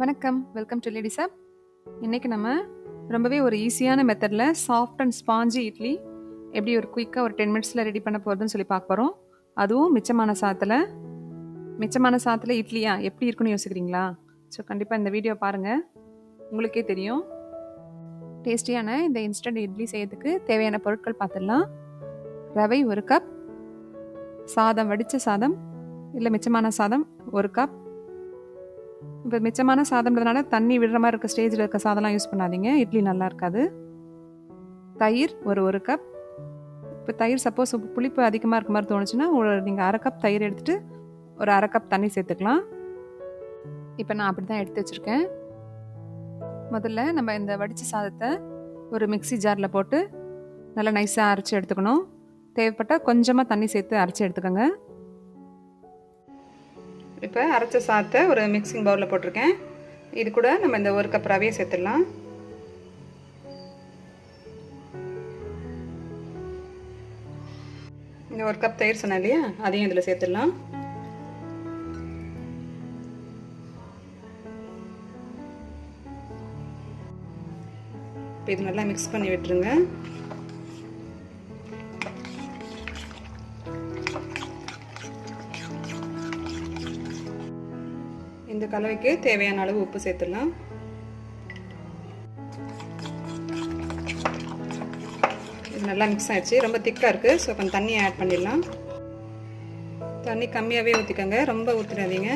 வணக்கம், welcome to ladies அப். இன்றைக்கி நம்ம ரொம்பவே ஒரு ஈஸியான மெத்தடில் சாஃப்ட் அண்ட் ஸ்பாஞ்சி இட்லி எப்படி ஒரு குயிக்காக ஒரு 10 மினிட்ஸில் ரெடி பண்ண போகிறதுன்னு சொல்லி பார்க்க போகிறோம். அதுவும் மிச்சமான சாதத்தில் இட்லியா எப்படி இருக்குன்னு யோசிக்கிறீங்களா? ஸோ கண்டிப்பாக இந்த வீடியோ பாருங்கள், உங்களுக்கே தெரியும். டேஸ்டியான இந்த இன்ஸ்டன்ட் இட்லி செய்யறதுக்கு தேவையான பொருட்கள் பார்த்துடலாம். ரவை 1 கப், சாதம் வடித்த சாதம் இல்லை மிச்சமான சாதம் 1 கப். இப்போ மிச்சமான சாதம்ன்றதுனால தண்ணி விடுற மாதிரி இருக்க ஸ்டேஜில் இருக்க சாதம்லாம் யூஸ் பண்ணாதீங்க, இட்லி நல்லா இருக்காது. தயிர் ஒரு கப். இப்போ தயிர் சப்போஸ் புளிப்பு அதிகமாக இருக்க மாதிரி தோணுச்சுன்னா நீங்கள் 1/2 கப் தயிர் எடுத்துகிட்டு ஒரு 1/2 கப் தண்ணி சேர்த்துக்கலாம். இப்போ நான் அப்படி தான் எடுத்து வச்சுருக்கேன். முதல்ல நம்ம இந்த வடித்த சாதத்தை ஒரு மிக்ஸி ஜாரில் போட்டு நல்லா நைஸாக அரைச்சி எடுத்துக்கணும். தேவைப்பட்டால் கொஞ்சமாக தண்ணி சேர்த்து அரைச்சி எடுத்துக்கோங்க. இப்போ அரைச்ச சாதத்தை ஒரு மிக்சிங் பவுலில் போட்டிருக்கேன். இது கூட நம்ம இந்த 1 கப் ரவையை சேர்த்துடலாம். இந்த 1 கப் தயிர் சொன்னேன் இல்லையா, அதையும் இதில் சேர்த்துடலாம். இப்போ இது நல்லா மிக்ஸ் பண்ணி விட்டுருங்க. இந்த கலவைக்கு தேவையான அளவு உப்பு சேர்த்துடலாம். இது நல்லா மிக்ஸ் ஆகிடுச்சு. ரொம்ப திக்காக இருக்குது, ஸோ கொஞ்சம் தண்ணியை ஆட் பண்ணிடலாம். தண்ணி கம்மியாகவே ஊற்றிக்கோங்க, ரொம்ப ஊற்றிடாதீங்க.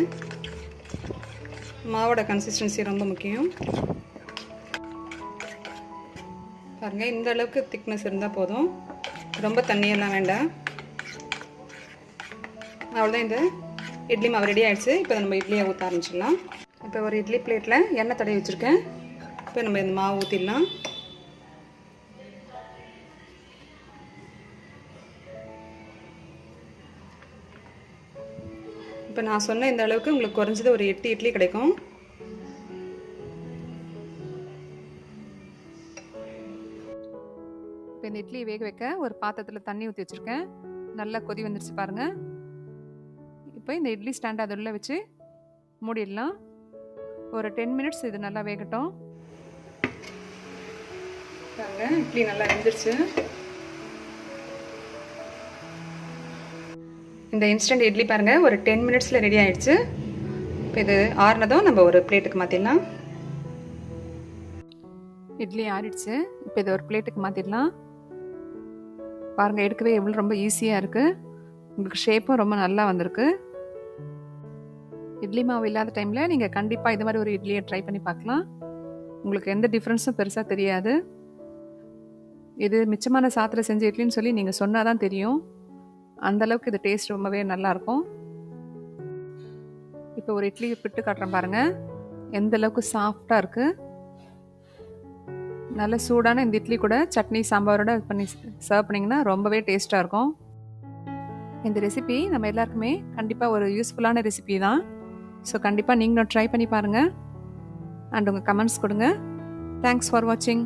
மாவோட கன்சிஸ்டன்சி ரொம்ப முக்கியம். பாருங்கள், இந்த அளவுக்கு திக்னஸ் இருந்தால் போதும், ரொம்ப தண்ணியெல்லாம் வேண்டாம். அவ்வளோதான், இந்த இட்லி மாவு ரெடி ஆகிடுச்சு. இப்போ நம்ம இட்லியை ஊற்ற ஆரம்பிச்சிடலாம். இப்போ ஒரு இட்லி பிளேட்டில் எண்ணெய் தடவி வச்சுருக்கேன். இப்போ நம்ம இந்த மாவு ஊற்றிடலாம். இப்போ நான் சொன்ன இந்த அளவுக்கு உங்களுக்கு குறைஞ்சது ஒரு 8 இட்லி கிடைக்கும். இப்போ இந்த இட்லி வேக வைக்க ஒரு பாத்திரத்தில் தண்ணி ஊற்றி வச்சுருக்கேன். நல்லா கொதி வந்துடுச்சு பாருங்கள். இப்போ இந்த இட்லி ஸ்டாண்ட் அது உள்ள வச்சு மூடிடலாம். ஒரு 10 மினிட்ஸ் இது நல்லா வேகட்டும். பாருங்க, இட்லி நல்லா வெந்துருச்சு. இந்த இன்ஸ்டன்ட் இட்லி பாருங்கள் ஒரு 10 மினிட்ஸில் ரெடி ஆகிடுச்சு. இப்போ இது ஆறுனதும் நம்ம ஒரு பிளேட்டுக்கு மாற்றிடலாம். இட்லி ஆறிடுச்சு. இப்போ இது ஒரு பிளேட்டுக்கு மாற்றிடலாம். பாருங்கள், எடுக்கவே எவ்வளோ ரொம்ப ஈஸியாக இருக்குது. உங்களுக்கு ஷேப்பும் ரொம்ப நல்லா வந்திருக்கு. இட்லி மாவு இல்லாத டைமில் நீங்கள் கண்டிப்பாக இது மாதிரி ஒரு இட்லியை ட்ரை பண்ணி பார்க்கலாம். உங்களுக்கு எந்த டிஃப்ரென்ஸும் பெருசாக தெரியாது. இது மிச்சமான சாத்திர செஞ்ச இட்லின்னு சொல்லி நீங்கள் சொன்னால் தான் தெரியும். அந்தளவுக்கு இது டேஸ்ட் ரொம்பவே நல்லாயிருக்கும். இப்போ ஒரு இட்லி பிட்டு காட்டுறேன் பாருங்கள், எந்த அளவுக்கு சாஃப்டாக இருக்குது. நல்ல சூடான இந்த இட்லி கூட சட்னி சாம்பாரோட பண்ணி சர்வ் பண்ணிங்கன்னா ரொம்பவே டேஸ்ட்டாக இருக்கும். இந்த ரெசிபி நம்ம எல்லாருக்குமே கண்டிப்பாக ஒரு யூஸ்ஃபுல்லான ரெசிபி தான். ஸோ கண்டிப்பாக நீங்களும் ட்ரை பண்ணி பாருங்கள் அண்ட் உங்கள் கமெண்ட்ஸ் கொடுங்க. தேங்க்ஸ் ஃபார் வாட்சிங்.